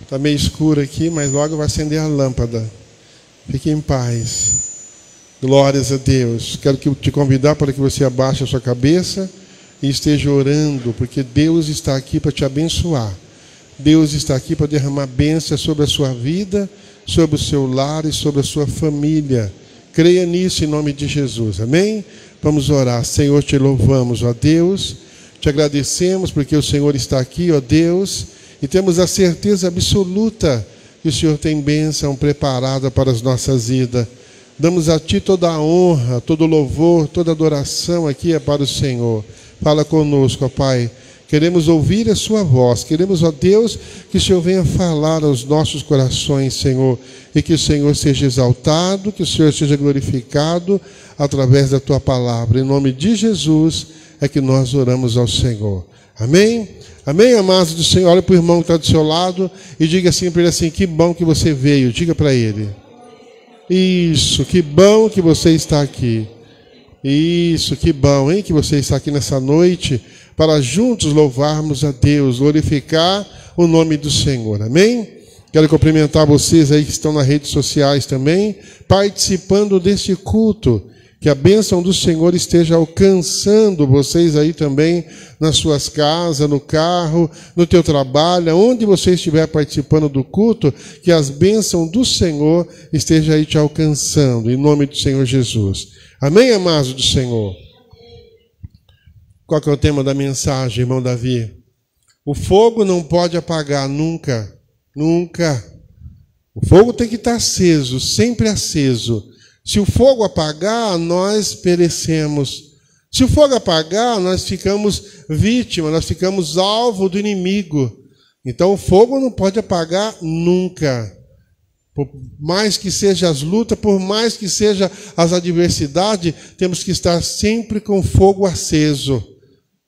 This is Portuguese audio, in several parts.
Está meio escuro aqui, mas logo vai acender a lâmpada. Fique em paz. Glórias a Deus. Quero te convidar para que você abaixe a sua cabeça e esteja orando, porque Deus está aqui para te abençoar. Deus está aqui para derramar bênçãos sobre a sua vida, sobre o seu lar e sobre a sua família. Creia nisso em nome de Jesus. Amém? Vamos orar. Senhor, te louvamos, ó Deus. Te agradecemos porque o Senhor está aqui, ó Deus. E temos a certeza absoluta que o Senhor tem bênção preparada para as nossas vidas. Damos a Ti toda a honra, todo o louvor, toda a adoração aqui é para o Senhor. Fala conosco, ó Pai. Queremos ouvir a Sua voz. Queremos, ó Deus, que o Senhor venha falar aos nossos corações, Senhor. E que o Senhor seja exaltado, que o Senhor seja glorificado através da Tua palavra. Em nome de Jesus é que nós oramos ao Senhor. Amém? Amém, amados do Senhor? Olha para o irmão que está do seu lado e diga assim para ele assim: que bom que você veio. Diga para ele. Isso, que bom que você está aqui. Isso, que bom, hein? Que você está aqui nessa noite para juntos louvarmos a Deus, glorificar o nome do Senhor. Amém? Quero cumprimentar vocês aí que estão nas redes sociais também, participando deste culto. Que a bênção do Senhor esteja alcançando vocês aí também nas suas casas, no carro, no teu trabalho, onde você estiver participando do culto, que as bênçãos do Senhor estejam aí te alcançando, em nome do Senhor Jesus. Amém, amados do Senhor? Qual que é o tema da mensagem, irmão Davi? O fogo não pode apagar nunca, nunca. O fogo tem que estar aceso, sempre aceso. Se o fogo apagar, nós perecemos. Se o fogo apagar, nós ficamos vítimas, nós ficamos alvo do inimigo. Então o fogo não pode apagar nunca. Por mais que sejam as lutas, por mais que sejam as adversidades, temos que estar sempre com o fogo aceso.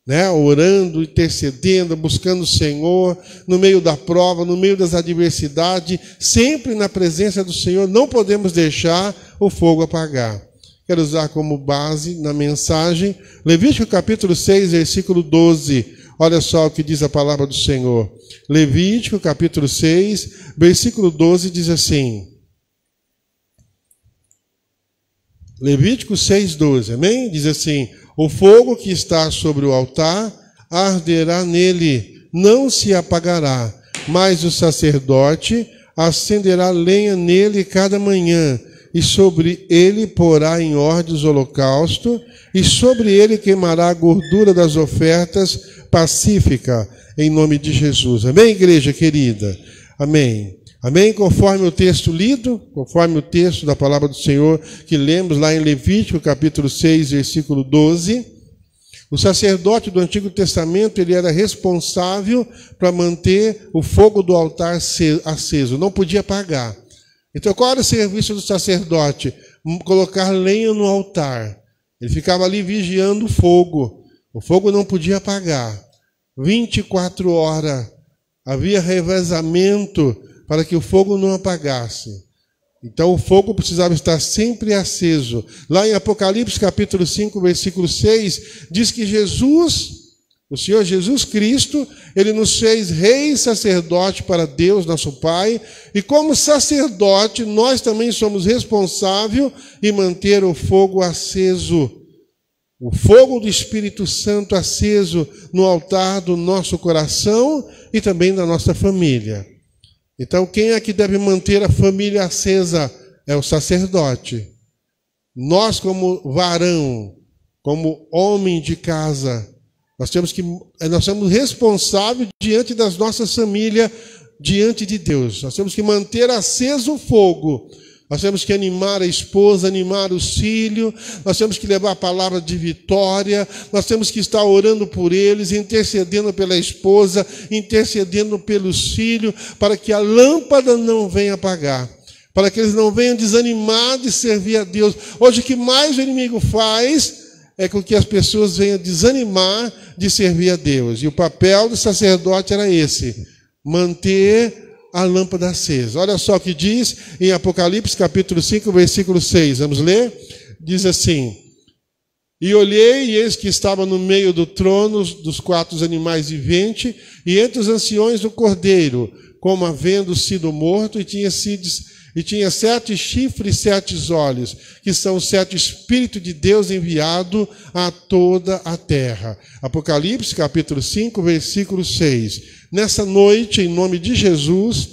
Né? Orando, intercedendo, buscando o Senhor, no meio da prova, no meio das adversidades, sempre na presença do Senhor, não podemos deixar o fogo apagar. Quero usar como base na mensagem, Levítico capítulo 6, versículo 12. Olha só o que diz a palavra do Senhor. Levítico capítulo 6, versículo 12 diz assim. Levítico 6, 12, amém? Diz assim: o fogo que está sobre o altar arderá nele, não se apagará, mas o sacerdote acenderá lenha nele cada manhã, e sobre ele porá em ordem os holocaustos, e sobre ele queimará a gordura das ofertas pacíficas, em nome de Jesus. Amém, igreja querida? Amém. Amém? Conforme o texto lido, conforme o texto da palavra do Senhor que lemos lá em Levítico capítulo 6, versículo 12, o sacerdote do Antigo Testamento, ele era responsável para manter o fogo do altar aceso, não podia apagar. Então qual era o serviço do sacerdote? Colocar lenha no altar. Ele ficava ali vigiando o fogo não podia apagar. 24 horas, havia revezamento para que o fogo não apagasse. Então o fogo precisava estar sempre aceso. Lá em Apocalipse capítulo 5, versículo 6, diz que Jesus, o Senhor Jesus Cristo, Ele nos fez rei e sacerdote para Deus, nosso Pai, e como sacerdote, nós também somos responsáveis em manter o fogo aceso. O fogo do Espírito Santo aceso no altar do nosso coração e também da nossa família. Então, quem é que deve manter a família acesa? É o sacerdote. Nós, como varão, como homem de casa, nós somos responsáveis diante das nossas famílias, diante de Deus. Nós temos que manter aceso o fogo. Nós temos que animar a esposa, animar os filhos, nós temos que levar a palavra de vitória, nós temos que estar orando por eles, intercedendo pela esposa, intercedendo pelos filhos, para que a lâmpada não venha apagar, para que eles não venham desanimar de servir a Deus. Hoje o que mais o inimigo faz é com que as pessoas venham desanimar de servir a Deus. E o papel do sacerdote era esse, manter a lâmpada acesa. Olha só o que diz em Apocalipse capítulo 5, versículo 6. Vamos ler? Diz assim: e olhei, e eis que estava no meio do trono dos 4 animais viventes, e entre os anciões do Cordeiro, como havendo sido morto, e tinha 7 chifres e 7 olhos, que são os 7 Espíritos de Deus enviado a toda a terra. Apocalipse, capítulo 5, versículo 6. Nessa noite, em nome de Jesus,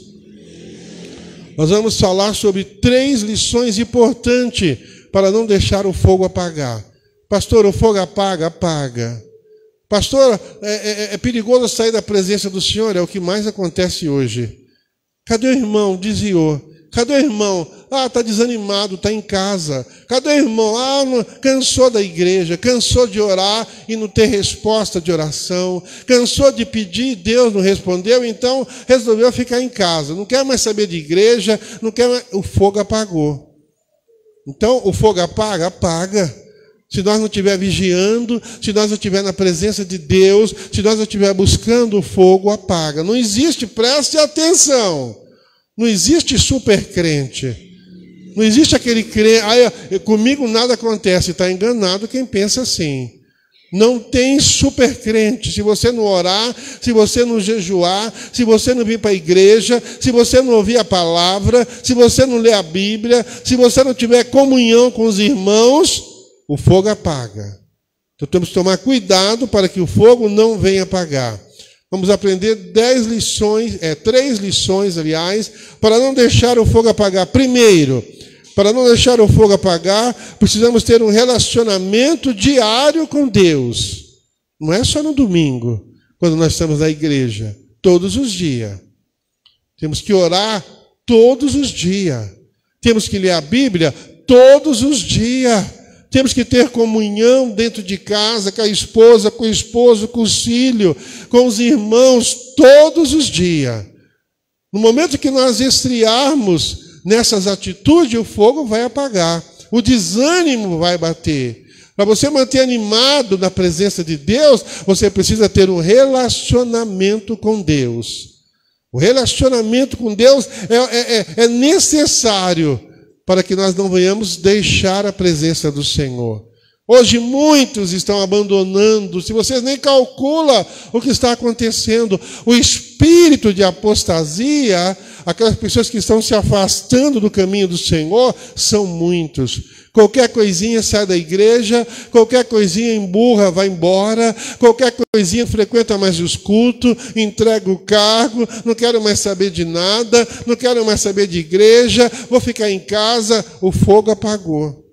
nós vamos falar sobre 3 lições importantes para não deixar o fogo apagar. Pastor, o fogo apaga? Apaga. Pastor, é perigoso sair da presença do Senhor? É o que mais acontece hoje. Cadê o irmão? Desviou. Cadê o irmão? Está desanimado, está em casa. Cadê o irmão? Cansou da igreja, cansou de orar e não ter resposta de oração. Cansou de pedir, Deus não respondeu, então resolveu ficar em casa. Não quer mais saber de igreja, não quer mais... O fogo apagou. Então, o fogo apaga? Apaga. Se nós não estiver vigiando, se nós não estiver na presença de Deus, se nós não estiver buscando o fogo, apaga. Não existe, preste atenção, não existe super crente. Não existe aquele crente, comigo nada acontece. Está enganado quem pensa assim. Não tem super crente. Se você não orar, se você não jejuar, se você não vir para a igreja, se você não ouvir a palavra, se você não ler a Bíblia, se você não tiver comunhão com os irmãos, o fogo apaga. Então temos que tomar cuidado para que o fogo não venha apagar. Vamos aprender 3 lições, aliás, para não deixar o fogo apagar. Primeiro, para não deixar o fogo apagar, precisamos ter um relacionamento diário com Deus. Não é só no domingo, quando nós estamos na igreja. Todos os dias. Temos que orar todos os dias. Temos que ler a Bíblia todos os dias. Temos que ter comunhão dentro de casa, com a esposa, com o esposo, com os filhos, com os irmãos, todos os dias. No momento que nós esfriarmos nessas atitudes, o fogo vai apagar, o desânimo vai bater. Para você manter animado na presença de Deus, você precisa ter um relacionamento com Deus. O relacionamento com Deus é necessário para que nós não venhamos deixar a presença do Senhor. Hoje muitos estão abandonando, se vocês nem calculam o que está acontecendo, o espírito de apostasia, aquelas pessoas que estão se afastando do caminho do Senhor, são muitos. Qualquer coisinha sai da igreja, qualquer coisinha emburra, vai embora, qualquer coisinha frequenta mais os cultos, entrega o cargo, não quero mais saber de nada, não quero mais saber de igreja, vou ficar em casa. O fogo apagou.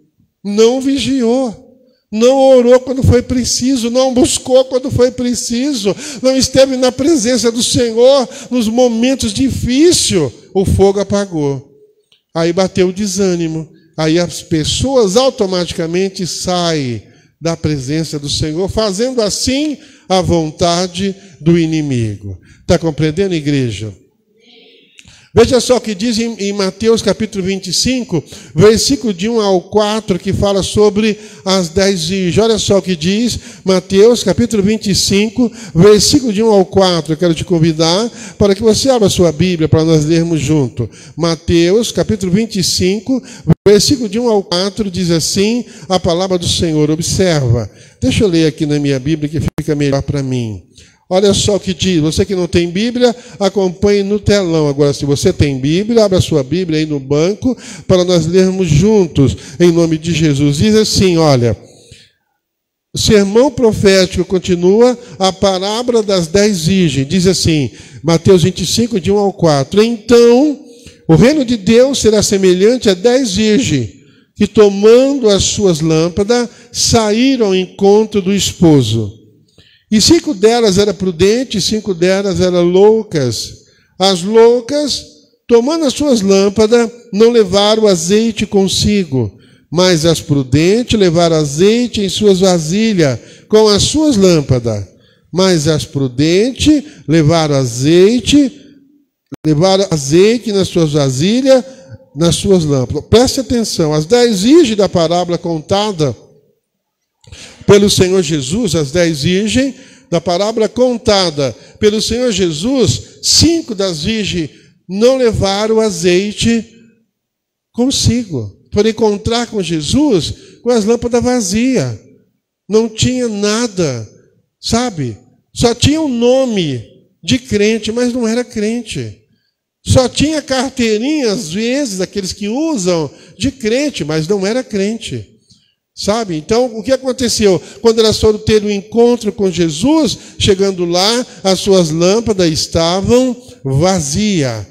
Não vigiou. Não orou quando foi preciso, não buscou quando foi preciso, não esteve na presença do Senhor nos momentos difíceis, o fogo apagou. Aí bateu o desânimo, aí as pessoas automaticamente saem da presença do Senhor, fazendo assim a vontade do inimigo. Está compreendendo, igreja? Veja só o que diz em Mateus capítulo 25, versículo de 1 ao 4, que fala sobre as 10 virgens. Olha só o que diz Mateus capítulo 25, versículo de 1 ao 4. Eu quero te convidar para que você abra a sua Bíblia para nós lermos junto. Mateus capítulo 25, versículo de 1 ao 4 diz assim a palavra do Senhor. Observa. Deixa eu ler aqui na minha Bíblia que fica melhor para mim. Olha só o que diz. Você que não tem Bíblia, acompanhe no telão. Agora, se você tem Bíblia, abra a sua Bíblia aí no banco para nós lermos juntos, em nome de Jesus. Diz assim, olha, o sermão profético continua a parábola das 10 virgens. Diz assim, Mateus 25, de 1 ao 4. Então, o reino de Deus será semelhante a 10 virgens, que tomando as suas lâmpadas, saíram ao encontro do esposo. E 5 delas eram prudentes, 5 delas eram loucas. As loucas, tomando as suas lâmpadas, não levaram azeite consigo, mas as prudentes levaram azeite em suas vasilhas, com as suas lâmpadas. Mas as prudentes levaram azeite nas suas vasilhas, nas suas lâmpadas. Preste atenção, as 10 virgens da parábola contada pelo Senhor Jesus, as 10 virgens da parábola contada pelo Senhor Jesus, 5 das virgens não levaram azeite consigo. Foram encontrar com Jesus com as lâmpadas vazias. Não tinha nada, sabe? Só tinha um nome de crente, mas não era crente. Só tinha carteirinha, às vezes, aqueles que usam, de crente, mas não era crente. Sabe? Então, o que aconteceu? Quando elas foram ter um encontro com Jesus, chegando lá, as suas lâmpadas estavam vazias.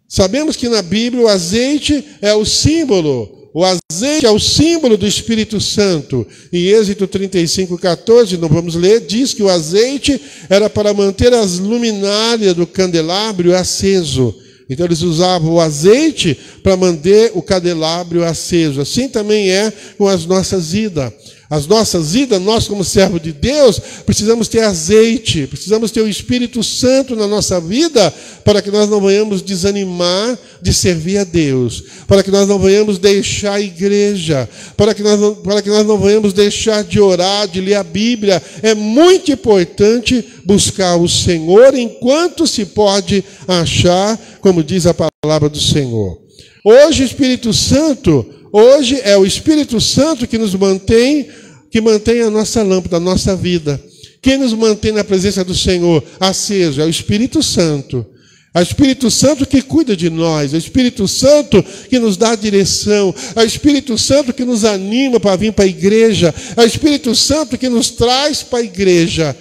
Sabemos que na Bíblia o azeite é o símbolo. O azeite é o símbolo do Espírito Santo. Em Êxodo 35:14, não vamos ler, diz que o azeite era para manter as luminárias do candelabro aceso. Então eles usavam o azeite para manter o candelabro aceso. Assim também é com as nossas vidas. As nossas vidas, nós como servos de Deus, precisamos ter azeite, precisamos ter o Espírito Santo na nossa vida, para que nós não venhamos desanimar de servir a Deus, para que nós não venhamos deixar a igreja, para que nós não venhamos deixar de orar, de ler a Bíblia. É muito importante buscar o Senhor enquanto se pode achar, como diz a palavra do Senhor. Hoje é o Espírito Santo que nos mantém, que mantém a nossa lâmpada, a nossa vida. Quem nos mantém na presença do Senhor aceso é o Espírito Santo. É o Espírito Santo que cuida de nós, é o Espírito Santo que nos dá a direção, é o Espírito Santo que nos anima para vir para a igreja, é o Espírito Santo que nos traz para a igreja.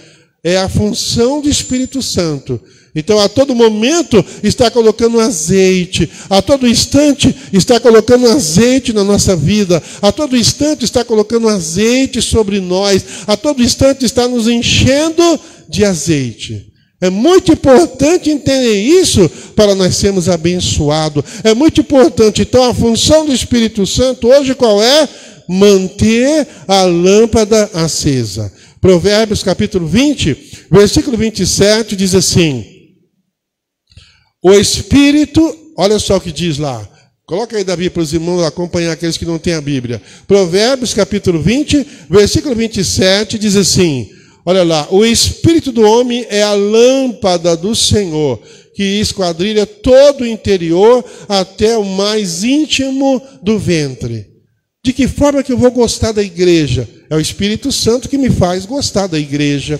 É a função do Espírito Santo. Então, a todo momento, está colocando azeite. A todo instante, está colocando azeite na nossa vida. A todo instante, está colocando azeite sobre nós. A todo instante, está nos enchendo de azeite. É muito importante entender isso para nós sermos abençoados. É muito importante. Então, a função do Espírito Santo hoje qual é? Manter a lâmpada acesa. Provérbios capítulo 20, versículo 27, diz assim: o Espírito, olha só o que diz lá. Coloca aí, Davi, para os irmãos acompanhar aqueles que não têm a Bíblia. Provérbios capítulo 20, versículo 27, diz assim: olha lá, o Espírito do homem é a lâmpada do Senhor, que esquadrilha todo o interior até o mais íntimo do ventre. De que forma que eu vou gostar da igreja? É o Espírito Santo que me faz gostar da igreja.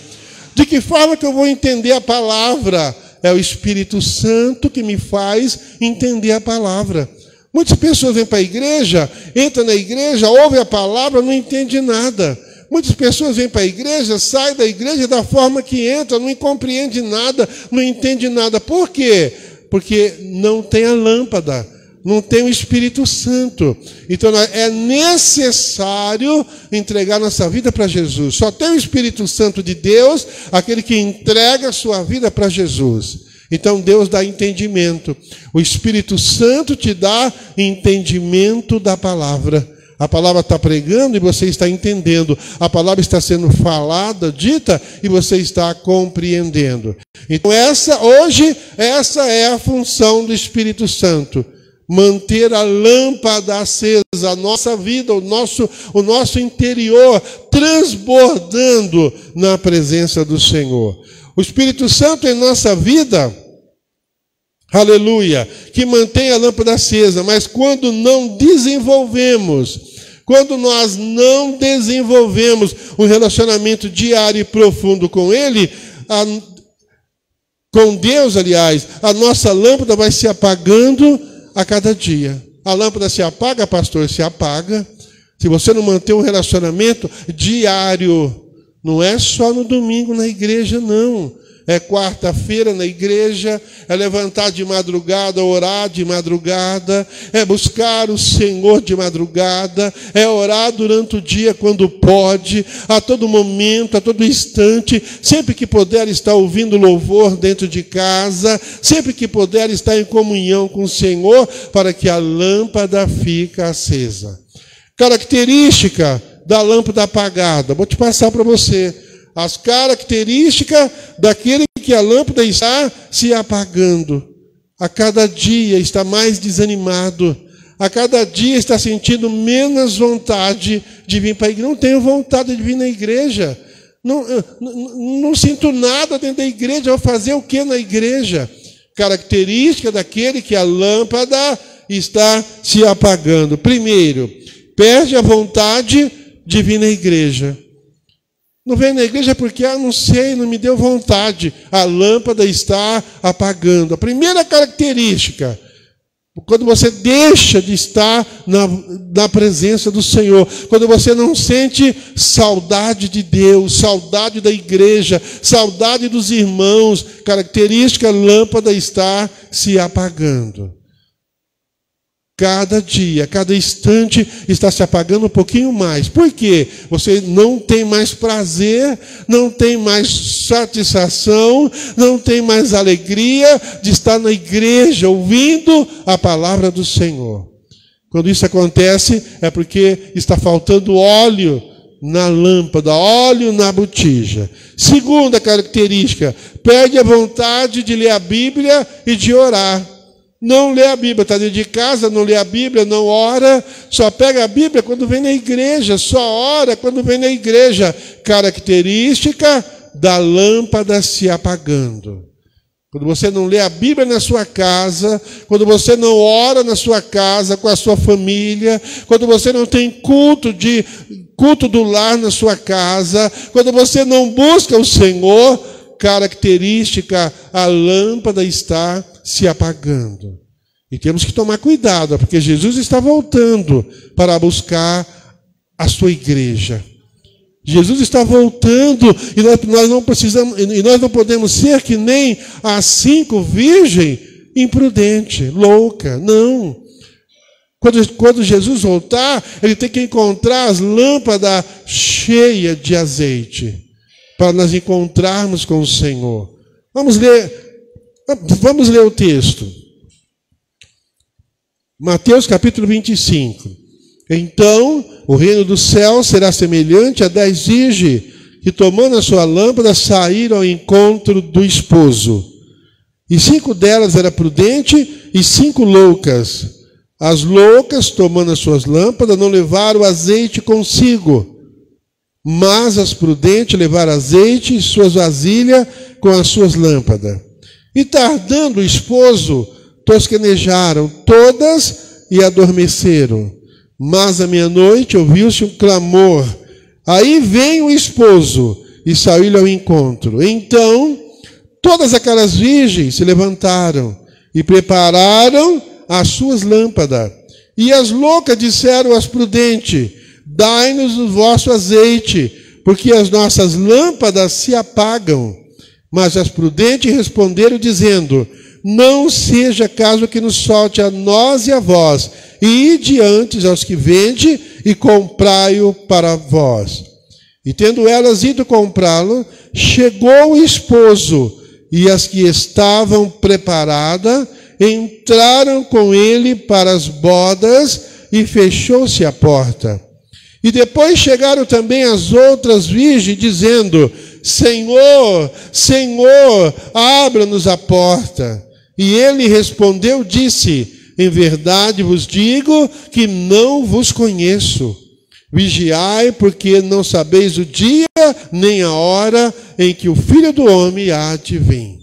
De que forma que eu vou entender a palavra? É o Espírito Santo que me faz entender a palavra. Muitas pessoas vêm para a igreja, entram na igreja, ouvem a palavra, não entendem nada. Muitas pessoas vêm para a igreja, saem da igreja da forma que entra, não compreende nada, não entende nada. Por quê? Porque não tem a lâmpada, não tem o Espírito Santo. Então é necessário entregar nossa vida para Jesus. Só tem o Espírito Santo de Deus, aquele que entrega a sua vida para Jesus. Então Deus dá entendimento. O Espírito Santo te dá entendimento da palavra. A palavra está pregando e você está entendendo. A palavra está sendo falada, dita, e você está compreendendo. Então essa é a função do Espírito Santo. Manter a lâmpada acesa, a nossa vida, o nosso interior transbordando na presença do Senhor. O Espírito Santo em nossa vida, aleluia, que mantém a lâmpada acesa, mas quando nós não desenvolvemos um relacionamento diário e profundo com Ele, com Deus, aliás, a nossa lâmpada vai se apagando a cada dia. A lâmpada se apaga, pastor, se apaga. Se você não manter um relacionamento diário, não é só no domingo na igreja, não. É quarta-feira na igreja, é levantar de madrugada, orar de madrugada, é buscar o Senhor de madrugada, é orar durante o dia quando pode, a todo momento, a todo instante, sempre que puder estar ouvindo louvor dentro de casa, sempre que puder estar em comunhão com o Senhor, para que a lâmpada fique acesa. Característica da lâmpada apagada, vou te passar para você. As características daquele que a lâmpada está se apagando. A cada dia está mais desanimado. A cada dia está sentindo menos vontade de vir para a igreja. Não tenho vontade de vir na igreja. Não sinto nada dentro da igreja. Vou fazer o que na igreja? Característica daquele que a lâmpada está se apagando. Primeiro, perde a vontade de vir na igreja. Não vem na igreja porque, não sei, não me deu vontade. A lâmpada está apagando. A primeira característica, quando você deixa de estar na presença do Senhor, quando você não sente saudade de Deus, saudade da igreja, saudade dos irmãos, característica, a lâmpada está se apagando. Cada dia, cada instante está se apagando um pouquinho mais. Por quê? Você não tem mais prazer, não tem mais satisfação, não tem mais alegria de estar na igreja ouvindo a palavra do Senhor. Quando isso acontece, é porque está faltando óleo na lâmpada, óleo na botija. Segunda característica, perde a vontade de ler a Bíblia e de orar. Não lê a Bíblia, está dentro de casa, não lê a Bíblia, não ora, só pega a Bíblia quando vem na igreja, só ora quando vem na igreja. Característica da lâmpada se apagando. Quando você não lê a Bíblia na sua casa, quando você não ora na sua casa, com a sua família, quando você não tem culto do lar na sua casa, quando você não busca o Senhor, característica, a lâmpada está se apagando. E temos que tomar cuidado, porque Jesus está voltando para buscar a sua igreja. Jesus está voltando e nós não precisamos, e nós não podemos ser que nem as 5 virgens imprudente, louca. Não. Quando Jesus voltar, ele tem que encontrar as lâmpadas cheias de azeite para nós encontrarmos com o Senhor. Vamos ler o texto. Mateus capítulo 25. Então, o reino do céu será semelhante a 10 virgens que, tomando a sua lâmpada, saíram ao encontro do esposo. E 5 delas eram prudentes e 5 loucas. As loucas, tomando as suas lâmpadas, não levaram azeite consigo. Mas as prudentes levaram azeite e suas vasilhas com as suas lâmpadas. E tardando o esposo, tosquenejaram todas e adormeceram. Mas à meia-noite ouviu-se um clamor. Aí vem o esposo e saiu-lhe ao encontro. Então, todas aquelas virgens se levantaram e prepararam as suas lâmpadas. E as loucas disseram às prudentes: dai-nos o vosso azeite, porque as nossas lâmpadas se apagam. Mas as prudentes responderam, dizendo: não seja caso que nos solte a nós e a vós, e ide antes aos que vende e comprai-o para vós. E tendo elas ido comprá-lo, chegou o esposo, e as que estavam preparadas entraram com ele para as bodas, e fechou-se a porta. E depois chegaram também as outras virgens, dizendo: Senhor, Senhor, abra-nos a porta. E ele respondeu, disse: em verdade vos digo que não vos conheço. Vigiai, porque não sabeis o dia nem a hora em que o Filho do Homem há de vir.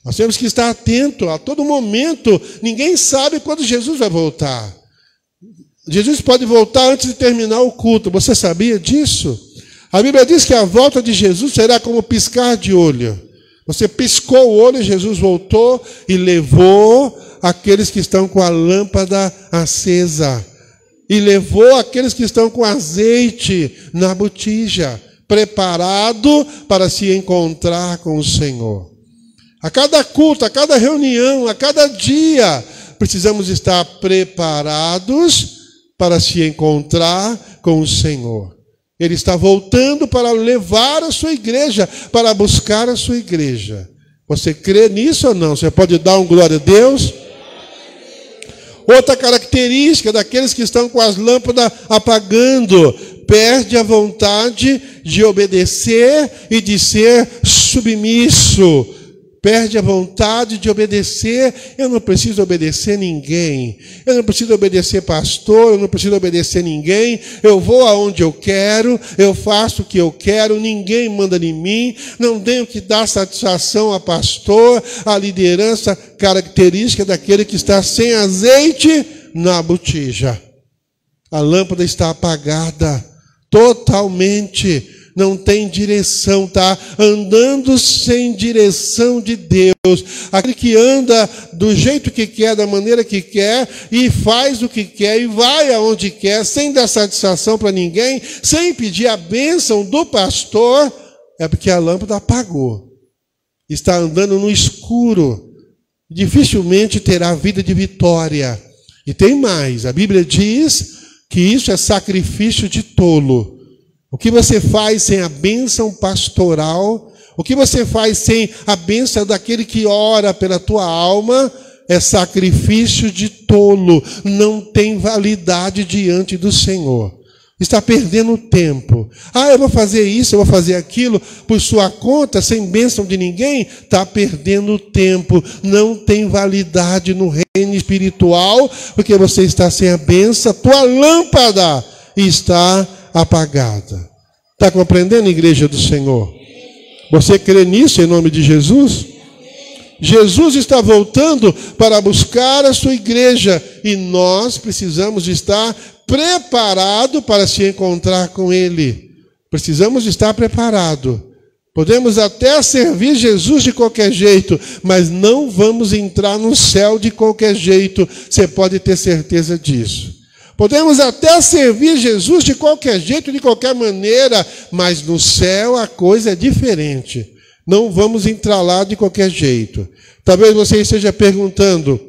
Nós temos que estar atentos a todo momento. Ninguém sabe quando Jesus vai voltar. Jesus pode voltar antes de terminar o culto. Você sabia disso? A Bíblia diz que a volta de Jesus será como piscar de olho. Você piscou o olho, Jesus voltou e levou aqueles que estão com a lâmpada acesa. E levou aqueles que estão com azeite na botija, preparado para se encontrar com o Senhor. A cada culto, a cada reunião, a cada dia, precisamos estar preparados para se encontrar com o Senhor. Ele está voltando para levar a sua igreja, para buscar a sua igreja. Você crê nisso ou não? Você pode dar um glória a Deus? Outra característica daqueles que estão com as lâmpadas apagando: perde a vontade de obedecer e de ser submisso. Perde a vontade de obedecer. Eu não preciso obedecer ninguém. Eu não preciso obedecer pastor, eu não preciso obedecer ninguém. Eu vou aonde eu quero, eu faço o que eu quero, ninguém manda em mim. Não tenho que dar satisfação a pastor, a liderança, característica daquele que está sem azeite na botija. A lâmpada está apagada totalmente. não tem direção, está andando sem direção de Deus. Aquele que anda do jeito que quer, da maneira que quer, e faz o que quer, e vai aonde quer, sem dar satisfação para ninguém, sem pedir a bênção do pastor, é porque a lâmpada apagou. Está andando no escuro. Dificilmente terá vida de vitória. E tem mais, a Bíblia diz que isso é sacrifício de tolo. O que você faz sem a bênção pastoral, o que você faz sem a bênção daquele que ora pela tua alma, é sacrifício de tolo, não tem validade diante do Senhor. Está perdendo tempo. Eu vou fazer isso, eu vou fazer aquilo por sua conta, sem bênção de ninguém. Está perdendo tempo. Não tem validade no reino espiritual, porque você está sem a bênção, a tua lâmpada está apagada. Está compreendendo, igreja do Senhor? Você crê nisso em nome de Jesus? Jesus está voltando para buscar a sua igreja e nós precisamos estar preparados para se encontrar com Ele. Precisamos estar preparados. Podemos até servir Jesus de qualquer jeito, mas não vamos entrar no céu de qualquer jeito. Você pode ter certeza disso. Podemos até servir Jesus de qualquer jeito, de qualquer maneira, mas no céu a coisa é diferente. Não vamos entrar lá de qualquer jeito. Talvez você esteja perguntando,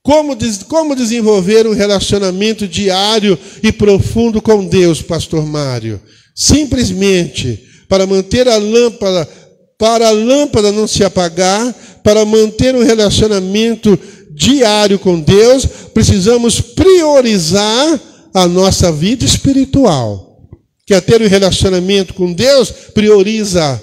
como desenvolver um relacionamento diário e profundo com Deus, pastor Mário? Simplesmente, para manter a lâmpada, para a lâmpada não se apagar, para manter um relacionamento diário com Deus, precisamos priorizar a nossa vida espiritual. Quer ter um relacionamento com Deus? Prioriza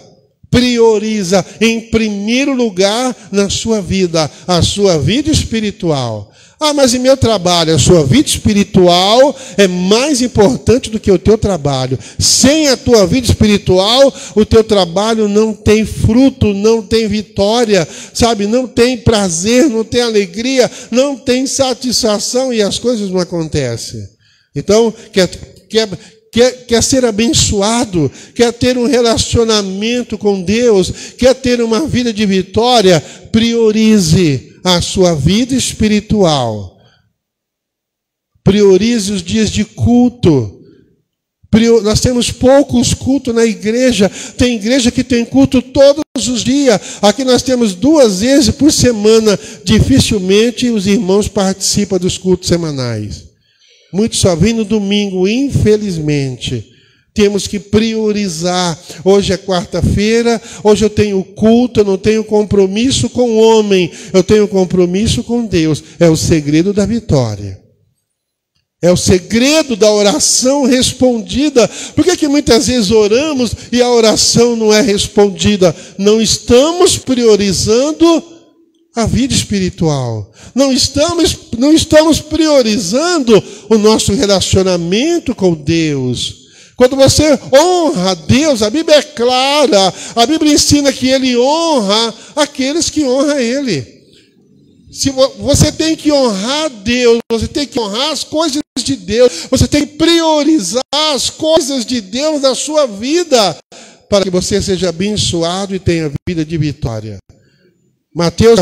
em primeiro lugar na sua vida, a sua vida espiritual. Mas em meu trabalho, a sua vida espiritual é mais importante do que o teu trabalho. Sem a tua vida espiritual, o teu trabalho não tem fruto, não tem vitória, sabe? Não tem prazer, não tem alegria, não tem satisfação e as coisas não acontecem. Então, quer ser abençoado, quer ter um relacionamento com Deus, quer ter uma vida de vitória, priorize a sua vida espiritual. Priorize os dias de culto. Nós temos poucos cultos na igreja. Tem igreja que tem culto todos os dias. Aqui nós temos 2 vezes por semana. Dificilmente os irmãos participam dos cultos semanais. Muitos só vêm no domingo, infelizmente. Temos que priorizar. Hoje é quarta-feira, hoje eu tenho culto, eu não tenho compromisso com o homem, eu tenho compromisso com Deus. É o segredo da vitória. É o segredo da oração respondida. Por que muitas vezes oramos e a oração não é respondida? Não estamos priorizando a vida espiritual. Não estamos priorizando o nosso relacionamento com Deus. Quando você honra a Deus, a Bíblia é clara. A Bíblia ensina que Ele honra aqueles que honram Ele. Se você tem que honrar Deus, você tem que honrar as coisas de Deus, você tem que priorizar as coisas de Deus na sua vida, para que você seja abençoado e tenha vida de vitória. Mateus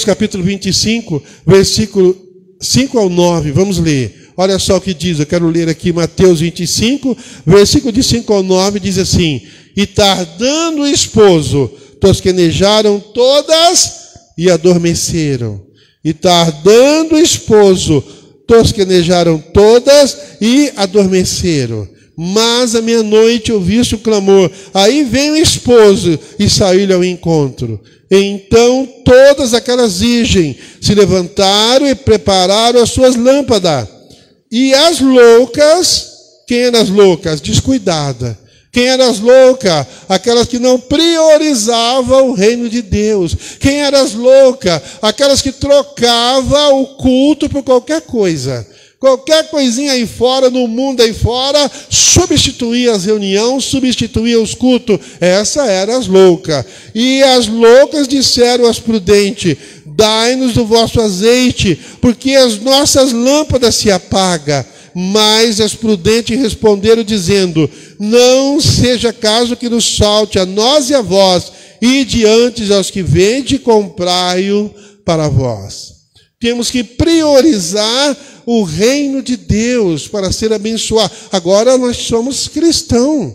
capítulo 25, versículo 5 ao 9, vamos ler. Olha só o que diz, eu quero ler aqui Mateus 25, versículo de 5 ao 9, diz assim: E tardando o esposo, tosquenejaram todas e adormeceram. E tardando o esposo, tosquenejaram todas e adormeceram. Mas à meia-noite ouviu-se o clamor. Aí vem o esposo e saiu-lhe ao encontro. Então todas aquelas virgens se levantaram e prepararam as suas lâmpadas. E as loucas, quem eram as loucas? Descuidada. Quem eram as loucas? Aquelas que não priorizavam o reino de Deus. Quem eram as loucas? Aquelas que trocavam o culto por qualquer coisa. Qualquer coisinha aí fora, no mundo aí fora, substituía as reuniões, substituía os cultos. Essa eram as loucas. E as loucas disseram às prudentes: Dai-nos do vosso azeite, porque as nossas lâmpadas se apagam. Mas as prudentes responderam, dizendo: não seja caso que nos falte a nós e a vós, e diante aos que vende, comprai-o para vós. Temos que priorizar o reino de Deus para ser abençoado. Agora nós somos cristãos.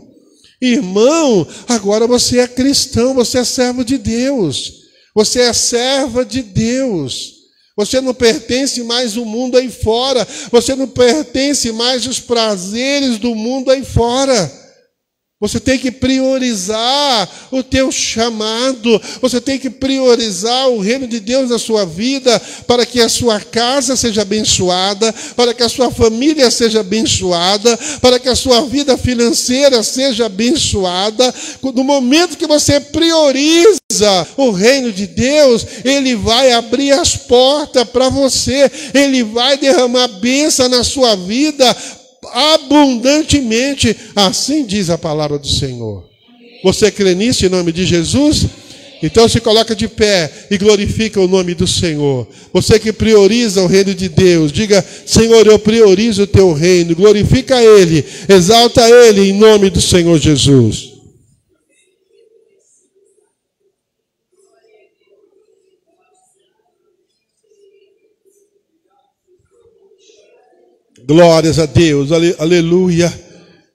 Irmão, agora você é cristão, você é servo de Deus. Você é serva de Deus. Você não pertence mais ao mundo aí fora. Você não pertence mais aos prazeres do mundo aí fora. Você tem que priorizar o teu chamado. Você tem que priorizar o reino de Deus na sua vida, para que a sua casa seja abençoada, para que a sua família seja abençoada, para que a sua vida financeira seja abençoada. No momento que você prioriza o reino de Deus, Ele vai abrir as portas para você. Ele vai derramar bênção na sua vida abundantemente, assim diz a palavra do Senhor. Você crê nisso em nome de Jesus? Então se coloca de pé e glorifica o nome do Senhor. Você que prioriza o reino de Deus, diga: Senhor, eu priorizo o teu reino. Glorifica Ele, exalta Ele em nome do Senhor Jesus. Glórias a Deus, aleluia.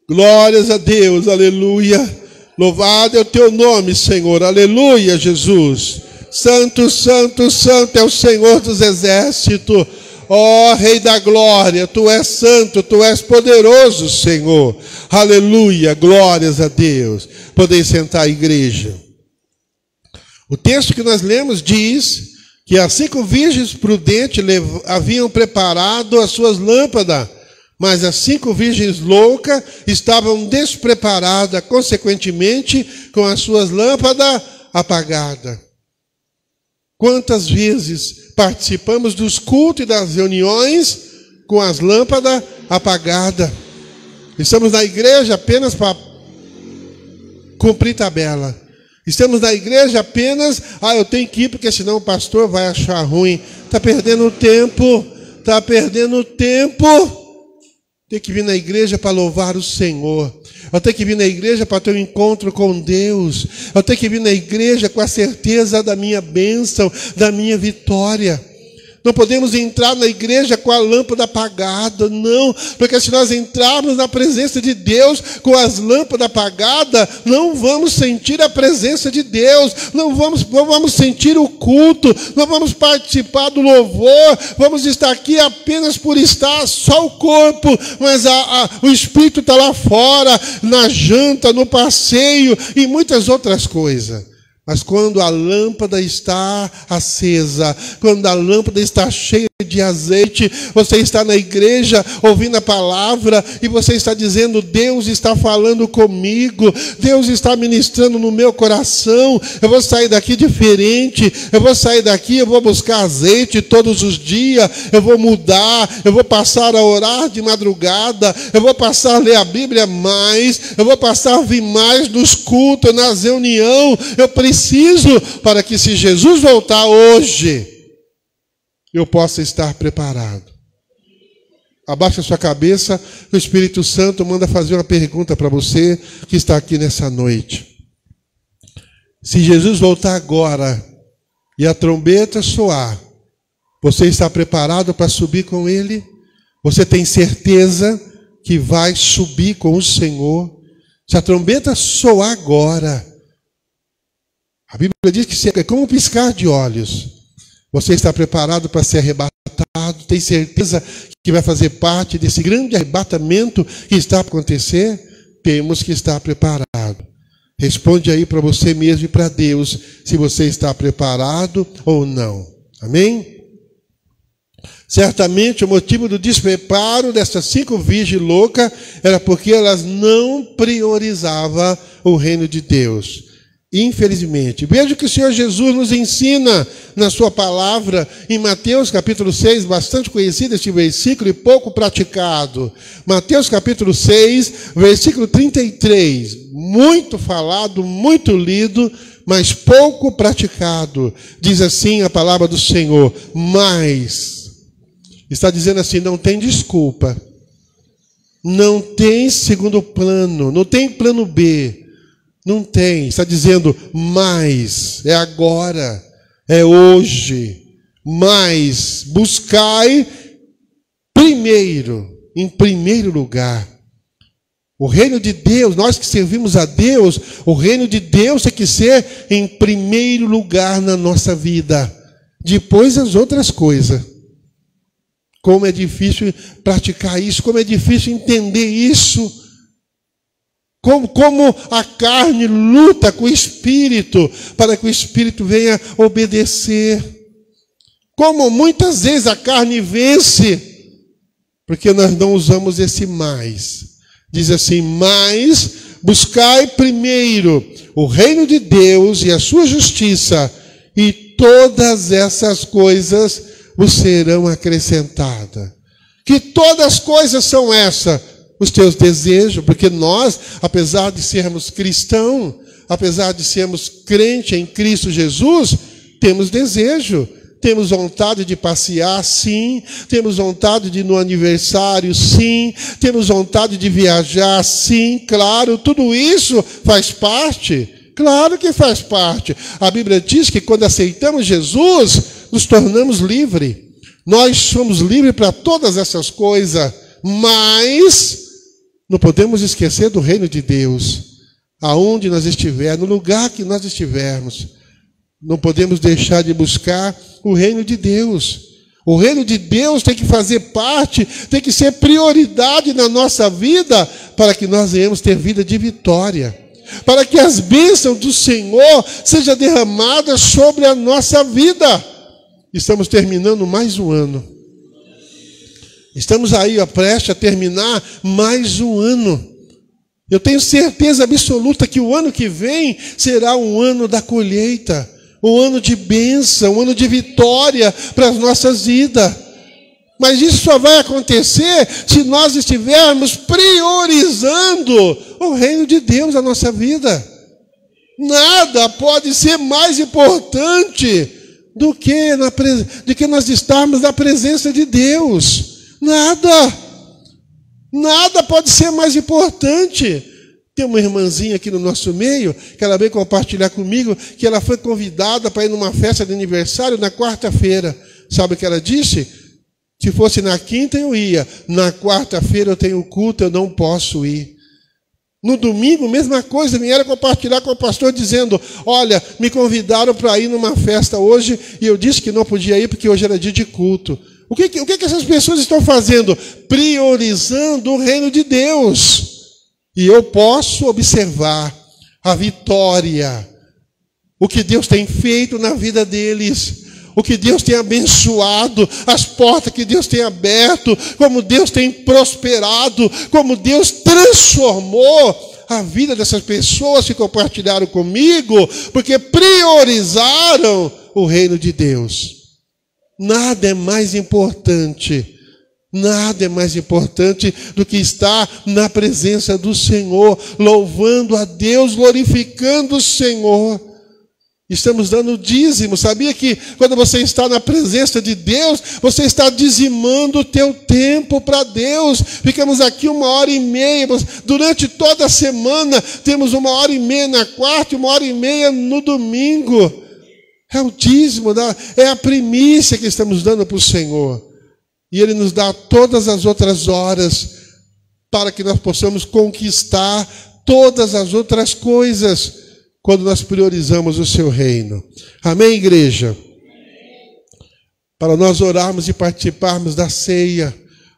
Glórias a Deus, aleluia. Louvado é o teu nome, Senhor, aleluia, Jesus. Santo, santo, santo é o Senhor dos exércitos. Ó Rei da glória, tu és santo, tu és poderoso, Senhor. Aleluia, glórias a Deus. Podem sentar, igreja. O texto que nós lemos diz que as 5 virgens prudentes haviam preparado as suas lâmpadas, mas as 5 virgens loucas estavam despreparadas, consequentemente, com as suas lâmpadas apagadas. Quantas vezes participamos dos cultos e das reuniões com as lâmpadas apagadas? Estamos na igreja apenas para cumprir tabela. Estamos na igreja apenas, eu tenho que ir porque senão o pastor vai achar ruim. Está perdendo tempo, está perdendo tempo. Tem que vir na igreja para louvar o Senhor. Eu tenho que vir na igreja para ter um encontro com Deus. Eu tenho que vir na igreja com a certeza da minha bênção, da minha vitória. Não podemos entrar na igreja com a lâmpada apagada, não, porque se nós entrarmos na presença de Deus com as lâmpadas apagadas, não vamos sentir a presença de Deus, não vamos sentir o culto, não vamos participar do louvor, vamos estar aqui apenas por estar, só o corpo, mas o espírito está lá fora, na janta, no passeio e muitas outras coisas. Mas quando a lâmpada está acesa, quando a lâmpada está cheia de azeite, você está na igreja ouvindo a palavra e você está dizendo: Deus está falando comigo, Deus está ministrando no meu coração, eu vou sair daqui diferente, eu vou sair daqui, eu vou buscar azeite todos os dias, eu vou mudar, eu vou passar a orar de madrugada, eu vou passar a ler a Bíblia mais, eu vou passar a vir mais nos cultos, nas reuniões. Eu preciso para que, se Jesus voltar hoje, eu possa estar preparado. Abaixa a sua cabeça, o Espírito Santo manda fazer uma pergunta para você que está aqui nessa noite. Se Jesus voltar agora e a trombeta soar, você está preparado para subir com Ele? Você tem certeza que vai subir com o Senhor? Se a trombeta soar agora, a Bíblia diz que é como um piscar de olhos. Você está preparado para ser arrebatado? Tem certeza que vai fazer parte desse grande arrebatamento que está a acontecer? Temos que estar preparado. Responde aí para você mesmo e para Deus, se você está preparado ou não. Amém? Certamente o motivo do despreparo dessas 5 virgens loucas era porque elas não priorizavam o reino de Deus. Infelizmente. Veja que o Senhor Jesus nos ensina na sua palavra, em Mateus capítulo 6, bastante conhecido este versículo e pouco praticado. Mateus capítulo 6, versículo 33. Muito falado, muito lido, mas pouco praticado. Diz assim a palavra do Senhor: mas, está dizendo assim, não tem desculpa. Não tem segundo plano, não tem plano B. Não tem. Está dizendo, mas é agora, é hoje. Mas buscai primeiro, em primeiro lugar. O reino de Deus, nós que servimos a Deus, o reino de Deus tem que ser em primeiro lugar na nossa vida. Depois as outras coisas. Como é difícil praticar isso, como é difícil entender isso. Como a carne luta com o Espírito, para que o Espírito venha obedecer. Como muitas vezes a carne vence, porque nós não usamos esse mais. Diz assim, mas buscai primeiro o reino de Deus e a sua justiça, e todas essas coisas vos serão acrescentadas. Que todas as coisas são essas? Os teus desejos, porque nós, apesar de sermos cristãos, apesar de sermos crentes em Cristo Jesus, temos desejo. Temos vontade de passear, sim. Temos vontade de ir no aniversário, sim. Temos vontade de viajar, sim. Claro, tudo isso faz parte. Claro que faz parte. A Bíblia diz que quando aceitamos Jesus, nos tornamos livres. Nós somos livres para todas essas coisas. Mas não podemos esquecer do reino de Deus. Aonde nós estivermos, no lugar que nós estivermos. Não podemos deixar de buscar o reino de Deus. O reino de Deus tem que fazer parte, tem que ser prioridade na nossa vida, para que nós venhamos ter vida de vitória. Para que as bênçãos do Senhor sejam derramadas sobre a nossa vida. Estamos terminando mais um ano. Estamos aí, prestes a terminar mais um ano. Eu tenho certeza absoluta que o ano que vem será um ano da colheita. Um ano de bênção, um ano de vitória para as nossas vidas. Mas isso só vai acontecer se nós estivermos priorizando o reino de Deus na nossa vida. Nada pode ser mais importante do que nós estarmos na presença de Deus. Nada. Nada pode ser mais importante. Tem uma irmãzinha aqui no nosso meio, que ela veio compartilhar comigo, que ela foi convidada para ir numa festa de aniversário na quarta-feira. Sabe o que ela disse? Se fosse na quinta eu ia, na quarta-feira eu tenho culto, eu não posso ir. No domingo, mesma coisa, vieram compartilhar com o pastor dizendo, olha, me convidaram para ir numa festa hoje, e eu disse que não podia ir porque hoje era dia de culto. O que essas pessoas estão fazendo? Priorizando o reino de Deus. E eu posso observar a vitória, o que Deus tem feito na vida deles, o que Deus tem abençoado, as portas que Deus tem aberto, como Deus tem prosperado, como Deus transformou a vida dessas pessoas que compartilharam comigo, porque priorizaram o reino de Deus. Nada é mais importante. Nada é mais importante do que estar na presença do Senhor, louvando a Deus, glorificando o Senhor. Estamos dando dízimo. Sabia que quando você está na presença de Deus, você está dizimando o teu tempo para Deus? Ficamos aqui 1h30. Durante toda a semana, temos 1h30 na quarta e 1h30 no domingo. É o dízimo, é a primícia que estamos dando para o Senhor. E Ele nos dá todas as outras horas para que nós possamos conquistar todas as outras coisas quando nós priorizamos o Seu reino. Amém, igreja? Para nós orarmos e participarmos da ceia,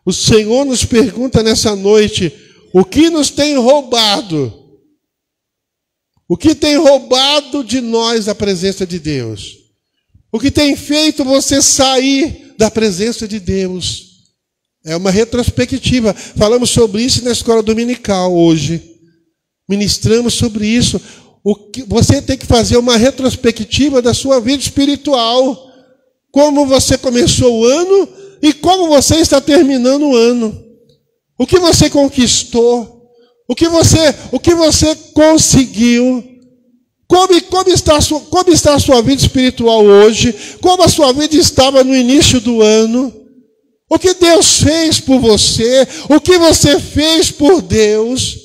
o Senhor nos pergunta nessa noite, o que nos tem roubado? O que tem roubado de nós a presença de Deus? O que tem feito você sair da presença de Deus? É uma retrospectiva. Falamos sobre isso na escola dominical hoje. Ministramos sobre isso. Você tem que fazer uma retrospectiva da sua vida espiritual. Como você começou o ano e como você está terminando o ano. O que você conquistou? O que você conseguiu? Como está a sua vida espiritual hoje? Como a sua vida estava no início do ano? O que Deus fez por você, o que você fez por Deus.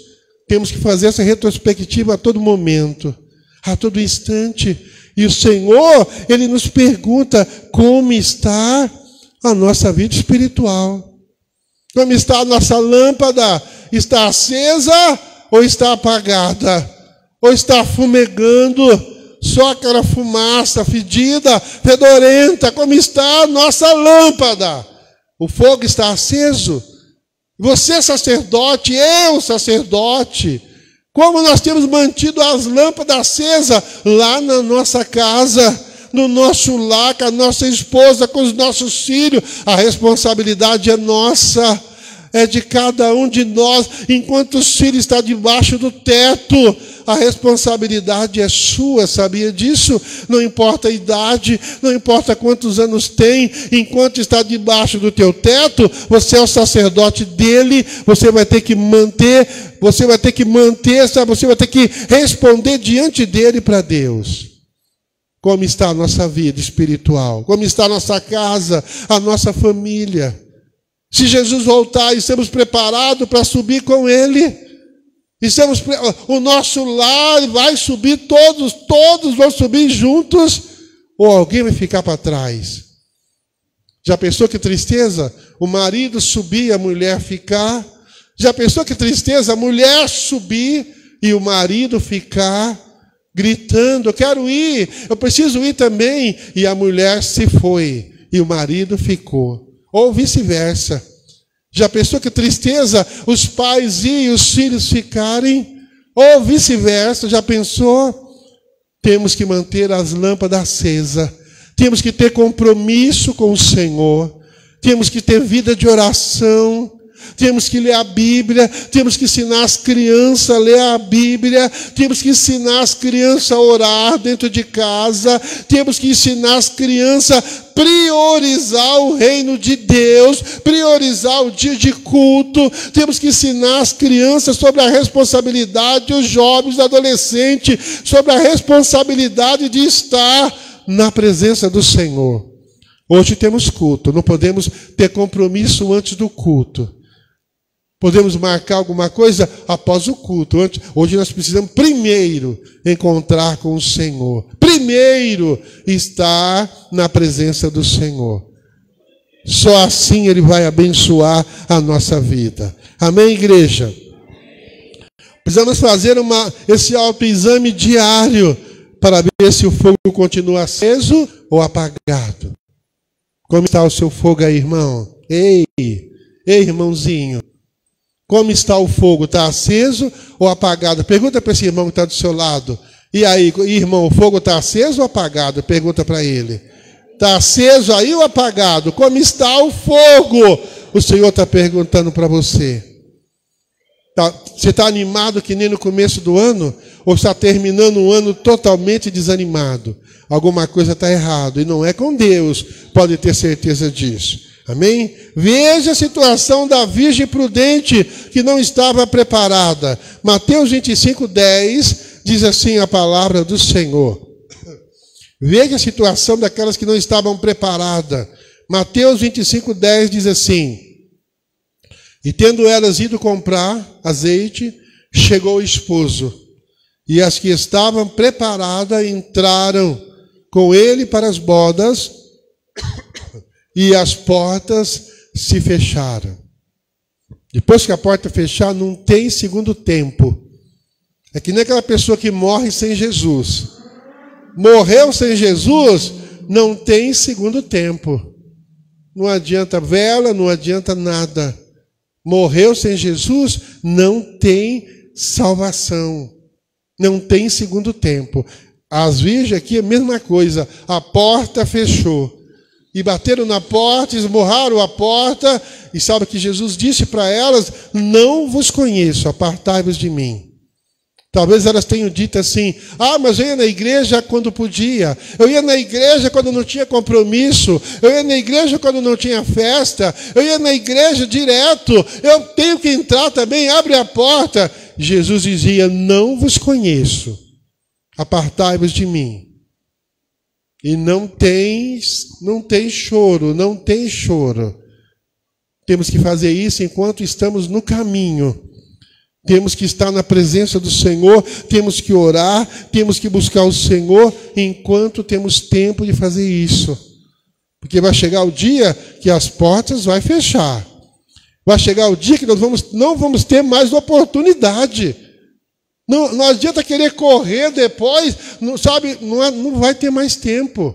Temos que fazer essa retrospectiva a todo momento, a todo instante. E o Senhor, Ele nos pergunta como está a nossa vida espiritual. Como está a nossa lâmpada? Está acesa ou está apagada? Ou está fumegando? Só aquela fumaça fedida, fedorenta. Como está a nossa lâmpada? O fogo está aceso? Você sacerdote, eu sacerdote. Como nós temos mantido as lâmpadas acesas lá na nossa casa, no nosso lar, com a nossa esposa, com os nossos filhos. A responsabilidade é nossa, é de cada um de nós. Enquanto os filhos estão debaixo do teto, a responsabilidade é sua, sabia disso? Não importa a idade, não importa quantos anos tem, enquanto está debaixo do teu teto, você é o sacerdote dele, você vai ter que manter, você vai ter que responder diante dele para Deus. Como está a nossa vida espiritual? Como está a nossa casa, a nossa família? Se Jesus voltar, estamos preparados para subir com ele? O nosso lar vai subir, todos vão subir juntos, ou alguém vai ficar para trás? Já pensou que tristeza? O marido subir e a mulher ficar? Já pensou que tristeza? A mulher subir e o marido ficar gritando, eu quero ir, eu preciso ir também, e a mulher se foi e o marido ficou, ou vice-versa. Já pensou que tristeza? Os pais e os filhos ficarem, ou vice-versa. Já pensou? Temos que manter as lâmpadas acesas, temos que ter compromisso com o Senhor, temos que ter vida de oração, temos que ler a Bíblia, temos que ensinar as crianças a ler a Bíblia, temos que ensinar as crianças a orar dentro de casa, temos que ensinar as crianças a priorizar o reino de Deus, priorizar o dia de culto, temos que ensinar as crianças sobre a responsabilidade, os jovens, os adolescentes, sobre a responsabilidade de estar na presença do Senhor. Hoje temos culto, não podemos ter compromisso antes do culto. Podemos marcar alguma coisa após o culto. Hoje nós precisamos primeiro encontrar com o Senhor. Primeiro estar na presença do Senhor. Só assim Ele vai abençoar a nossa vida. Amém, igreja? Precisamos fazer esse autoexame diário para ver se o fogo continua aceso ou apagado. Como está o seu fogo aí, irmão? Ei, irmãozinho. Como está o fogo? Está aceso ou apagado? Pergunta para esse irmão que está do seu lado. E aí, irmão, o fogo está aceso ou apagado? Pergunta para ele. Está aceso aí ou apagado? Como está o fogo? O Senhor está perguntando para você. Você está animado que nem no começo do ano? Ou está terminando um ano totalmente desanimado? Alguma coisa está errada. E não é com Deus. Pode ter certeza disso. Amém? Veja a situação da virgem prudente que não estava preparada. Mateus 25:10 diz assim a palavra do Senhor. Veja a situação daquelas que não estavam preparadas. Mateus 25:10 diz assim: e tendo elas ido comprar azeite, chegou o esposo, e as que estavam preparadas entraram com ele para as bodas, e as portas se fecharam. Depois que a porta fechar, não tem segundo tempo. É que nem aquela pessoa que morre sem Jesus. Morreu sem Jesus, não tem segundo tempo. Não adianta vela, não adianta nada. Morreu sem Jesus, não tem salvação. Não tem segundo tempo. As virgens aqui é a mesma coisa. A porta fechou. E bateram na porta, esmurraram a porta, e sabe que Jesus disse para elas: não vos conheço, apartai-vos de mim. Talvez elas tenham dito assim: mas eu ia na igreja quando podia, eu ia na igreja quando não tinha compromisso, eu ia na igreja quando não tinha festa, eu ia na igreja direto, eu tenho que entrar também, abre a porta. Jesus dizia: não vos conheço, apartai-vos de mim. E não tem choro, não tem choro. Temos que fazer isso enquanto estamos no caminho. Temos que estar na presença do Senhor, temos que orar, temos que buscar o Senhor enquanto temos tempo de fazer isso. Porque vai chegar o dia que as portas vão fechar. Vai chegar o dia que nós não vamos ter mais oportunidade. Não adianta querer correr depois, não vai ter mais tempo.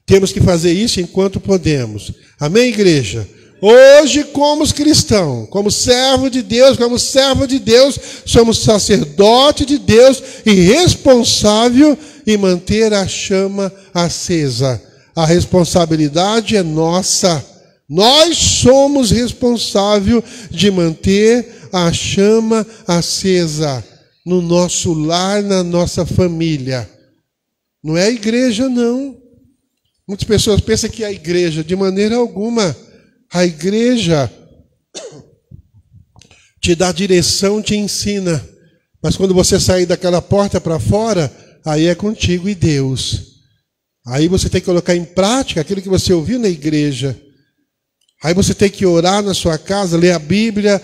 Temos que fazer isso enquanto podemos. Amém, igreja? Hoje, como cristão, como servo de Deus, somos sacerdote de Deus e responsável em manter a chama acesa. A responsabilidade é nossa. Nós somos responsáveis de manter a chama acesa no nosso lar, na nossa família. Não é a igreja, não. Muitas pessoas pensam que a igreja, de maneira alguma, a igreja te dá direção, te ensina. Mas quando você sair daquela porta para fora, aí é contigo e Deus. Aí você tem que colocar em prática aquilo que você ouviu na igreja. Aí você tem que orar na sua casa, ler a Bíblia,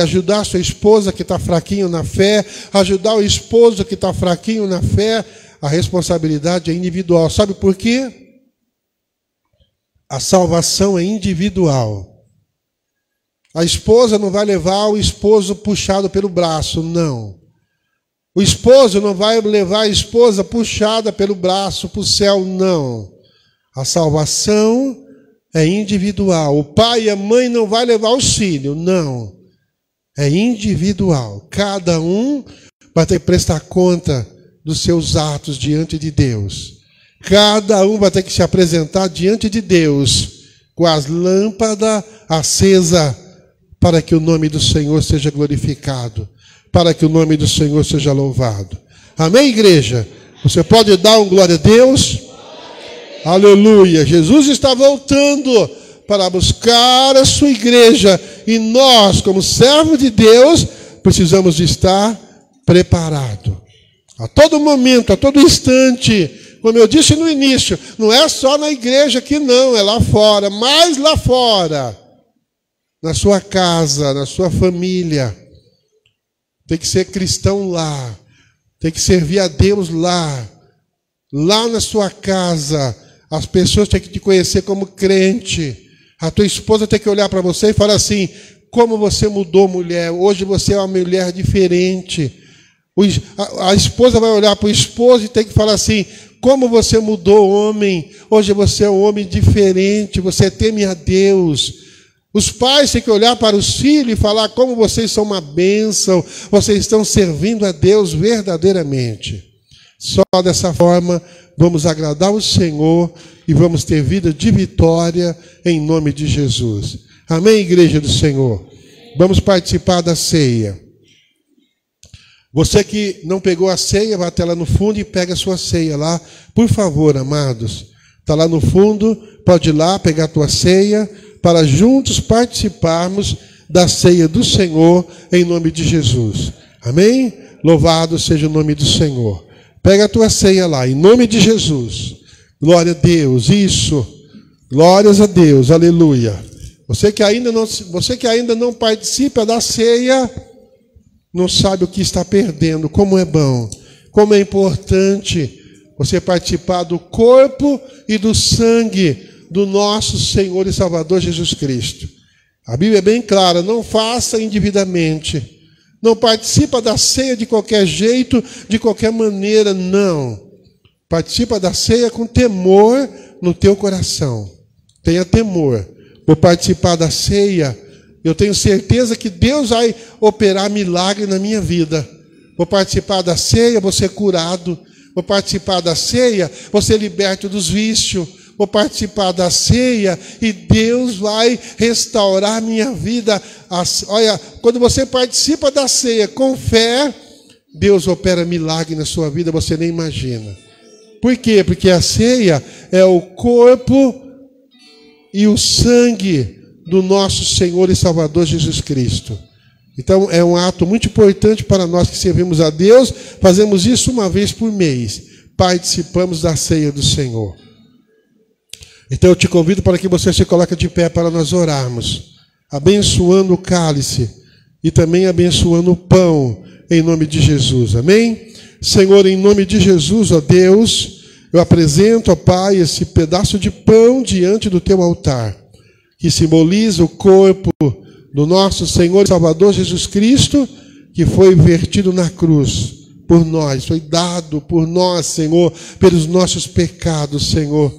ajudar a sua esposa que está fraquinho na fé, ajudar o esposo que está fraquinho na fé. A responsabilidade é individual. Sabe por quê? A salvação é individual. A esposa não vai levar o esposo puxado pelo braço, não. O esposo não vai levar a esposa puxada pelo braço para o céu, não. A salvação é individual. O pai e a mãe não vai levar os filhos, não. É individual. Cada um vai ter que prestar conta dos seus atos diante de Deus. Cada um vai ter que se apresentar diante de Deus com as lâmpadas acesas para que o nome do Senhor seja glorificado, para que o nome do Senhor seja louvado. Amém, igreja? Você pode dar um glória a Deus? Aleluia! Jesus está voltando para buscar a sua igreja e nós, como servos de Deus, precisamos de estar preparados. A todo momento, a todo instante. Como eu disse no início, não é só na igreja aqui não, é lá fora, mais lá fora, na sua casa, na sua família. Tem que ser cristão lá, tem que servir a Deus lá na sua casa. As pessoas têm que te conhecer como crente. A tua esposa tem que olhar para você e falar assim: como você mudou, mulher, hoje você é uma mulher diferente. A esposa vai olhar para o esposo e tem que falar assim: como você mudou, homem, hoje você é um homem diferente, você teme a Deus. Os pais têm que olhar para os filhos e falar: como vocês são uma bênção, vocês estão servindo a Deus verdadeiramente. Só dessa forma vamos agradar o Senhor e vamos ter vida de vitória em nome de Jesus. Amém, igreja do Senhor? Vamos participar da ceia. Você que não pegou a ceia, vai até lá no fundo e pega a sua ceia lá. Por favor, amados. Está lá no fundo, pode ir lá pegar a tua ceia, para juntos participarmos da ceia do Senhor, em nome de Jesus. Amém? Louvado seja o nome do Senhor. Pega a tua ceia lá, em nome de Jesus. Glória a Deus, isso. Glórias a Deus, aleluia. Você que ainda não participa da ceia, não sabe o que está perdendo, como é bom, como é importante você participar do corpo e do sangue do nosso Senhor e Salvador Jesus Cristo. A Bíblia é bem clara: não faça indevidamente, não participa da ceia de qualquer jeito, de qualquer maneira, não. Participa da ceia com temor no teu coração. Tenha temor. Vou participar da ceia, eu tenho certeza que Deus vai operar milagre na minha vida. Vou participar da ceia, vou ser curado. Vou participar da ceia, vou ser liberto dos vícios. Vou participar da ceia e Deus vai restaurar a minha vida. Olha, quando você participa da ceia com fé, Deus opera milagre na sua vida, você nem imagina. Por quê? Porque a ceia é o corpo e o sangue do nosso Senhor e Salvador Jesus Cristo. Então é um ato muito importante para nós que servimos a Deus. Fazemos isso uma vez por mês. Participamos da ceia do Senhor. Então eu te convido para que você se coloque de pé para nós orarmos, abençoando o cálice e também abençoando o pão, em nome de Jesus. Amém? Senhor, em nome de Jesus, ó Deus, eu apresento, ó Pai, esse pedaço de pão diante do teu altar, que simboliza o corpo do nosso Senhor e Salvador Jesus Cristo, que foi vertido na cruz por nós, foi dado por nós, Senhor, pelos nossos pecados, Senhor.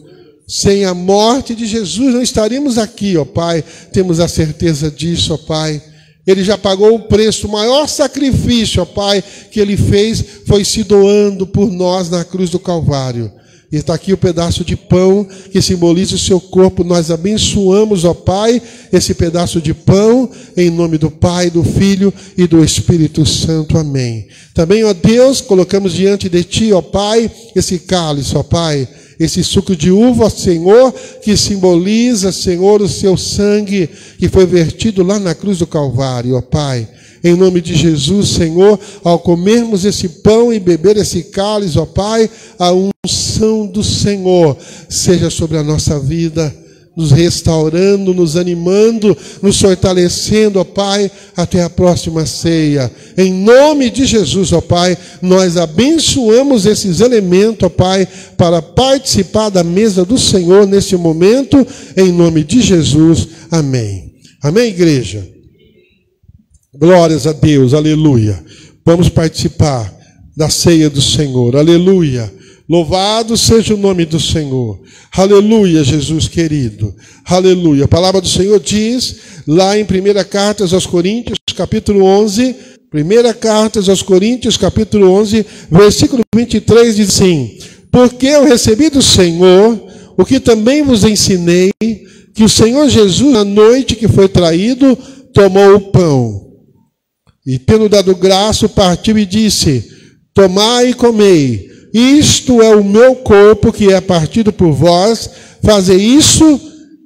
Sem a morte de Jesus não estaríamos aqui, ó Pai, temos a certeza disso, ó Pai. Ele já pagou o preço, o maior sacrifício, ó Pai, que Ele fez, foi se doando por nós na cruz do Calvário. E está aqui o pedaço de pão que simboliza o seu corpo. Nós abençoamos, ó Pai, esse pedaço de pão, em nome do Pai, do Filho e do Espírito Santo. Amém. Também, ó Deus, colocamos diante de Ti, ó Pai, esse cálice, ó Pai, esse suco de uva, ó Senhor, que simboliza, Senhor, o seu sangue que foi vertido lá na cruz do Calvário, ó Pai. Em nome de Jesus, Senhor, ao comermos esse pão e beber esse cálice, ó Pai, a unção do Senhor seja sobre a nossa vida, nos restaurando, nos animando, nos fortalecendo, ó Pai, até a próxima ceia. Em nome de Jesus, ó Pai, nós abençoamos esses elementos, ó Pai, para participar da mesa do Senhor nesse momento, em nome de Jesus. Amém. Amém, igreja? Glórias a Deus, aleluia. Vamos participar da ceia do Senhor, aleluia. Louvado seja o nome do Senhor. Aleluia, Jesus querido. Aleluia. A palavra do Senhor diz, lá em 1 Cartas aos Coríntios, capítulo 11, 1 Cartas aos Coríntios, capítulo 11, versículo 23, diz assim: porque eu recebi do Senhor o que também vos ensinei, que o Senhor Jesus, na noite que foi traído, tomou o pão. E tendo dado graça, partiu e disse: tomai e comei, isto é o meu corpo que é partido por vós, fazei isso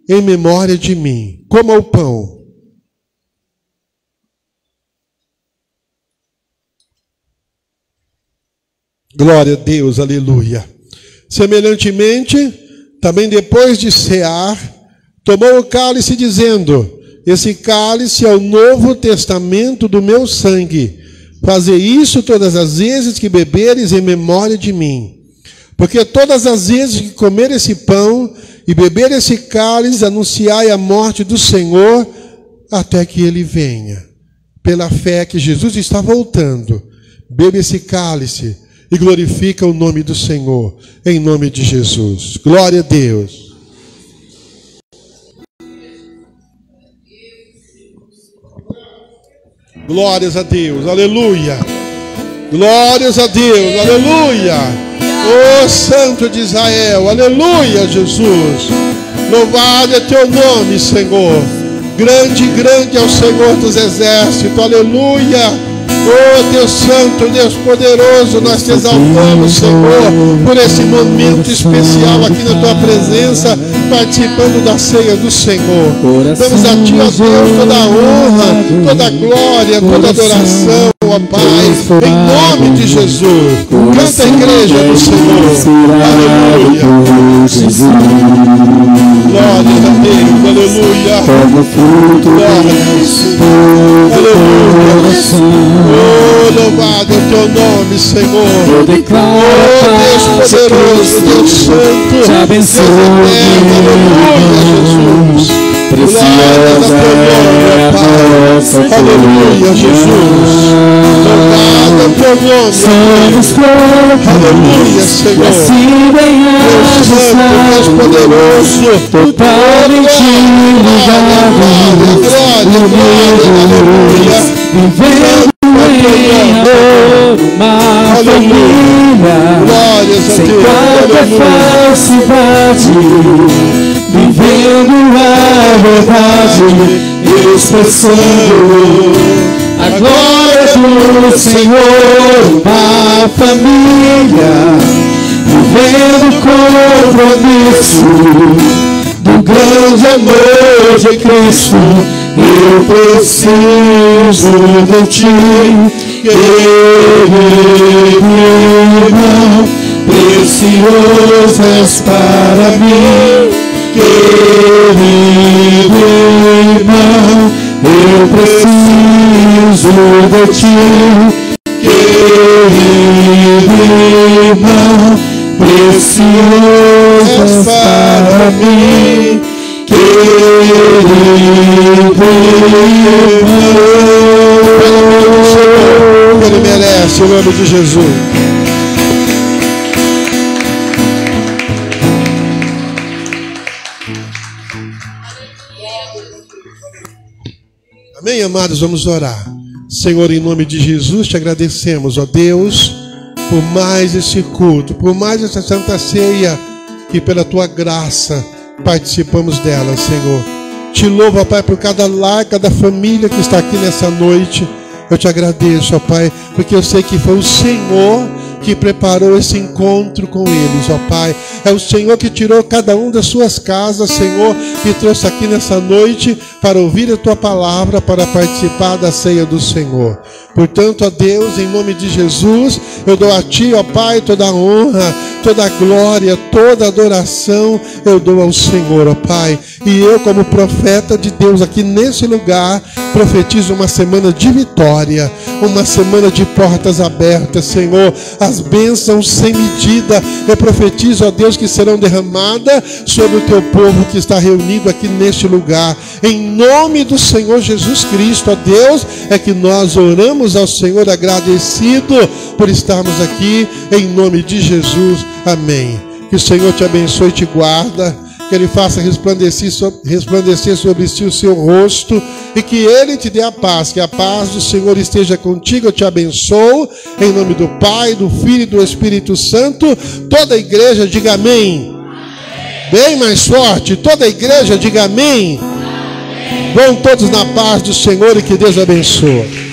em memória de mim. Coma o pão. Glória a Deus, aleluia. Semelhantemente, também depois de cear, tomou o cálice dizendo: esse cálice é o novo testamento do meu sangue. Fazei isso todas as vezes que beberes em memória de mim. Porque todas as vezes que comer esse pão e beber esse cálice, anunciai a morte do Senhor até que Ele venha. Pela fé que Jesus está voltando, bebe esse cálice e glorifica o nome do Senhor, em nome de Jesus. Glória a Deus. Glórias a Deus, aleluia. Glórias a Deus, aleluia. Ô Santo de Israel, aleluia, Jesus. Louvado é teu nome, Senhor. Grande, grande é o Senhor dos exércitos, aleluia. Oh Deus Santo, Deus poderoso, nós te exaltamos, Senhor, por esse momento especial aqui na tua presença, participando da ceia do Senhor. Damos a ti, ó Deus, toda a honra, toda a glória, toda a adoração, ó Pai, em nome de Jesus. Canta a igreja do Senhor. Aleluia. Glória a Deus, aleluia. Glórias. Aleluia. Oh, louvado é o teu nome, Senhor. Oh, Deus poderoso, Deus santo, Deus eterno, aleluia, Jesus. Glórias a teu nome, Pai. Aleluia, Jesus. Louvado é o teu nome, aleluia, Senhor. Deus santo, Deus poderoso, totalmente ligado. Glória, aleluia. Vivendo em amor, uma família, sem qualquer falsidade, vivendo a verdade, expressando a glória do Senhor, uma família, vivendo compromisso do grande amor de Cristo. Eu preciso de ti, querido irmão, precioso és para mim, Querido irmão, eu preciso de ti. Querido irmão, precioso para mim. Querido irmão, Ele merece, em nome de Jesus. Amém, amados? Vamos orar. Senhor, em nome de Jesus, te agradecemos, ó Deus, por mais esse culto, por mais essa santa ceia, que pela tua graça participamos dela, Senhor. Te louvo, ó Pai, por cada lar, cada família que está aqui nessa noite. Eu te agradeço, ó Pai, porque eu sei que foi o Senhor que preparou esse encontro com eles, ó Pai. É o Senhor que tirou cada um das suas casas, Senhor, que trouxe aqui nessa noite para ouvir a tua palavra, para participar da ceia do Senhor. Portanto, ó Deus, em nome de Jesus, eu dou a ti, ó Pai, toda a honra, toda a glória, toda a adoração, eu dou ao Senhor, ó Pai. E eu, como profeta de Deus aqui nesse lugar, profetizo uma semana de vitória, uma semana de portas abertas, Senhor, as bênçãos sem medida. Eu profetizo, ó Deus, que serão derramadas sobre o teu povo que está reunido aqui neste lugar. Em nome do Senhor Jesus Cristo, ó Deus, é que nós oramos ao Senhor agradecido por estarmos aqui, em nome de Jesus. Amém. Que o Senhor te abençoe e te guarda, que Ele faça resplandecer sobre si o seu rosto e que Ele te dê a paz, que a paz do Senhor esteja contigo. Eu te abençoo, em nome do Pai, do Filho e do Espírito Santo. Toda a igreja diga amém. Bem mais forte, toda a igreja diga amém. Vão todos na paz do Senhor e que Deus abençoe.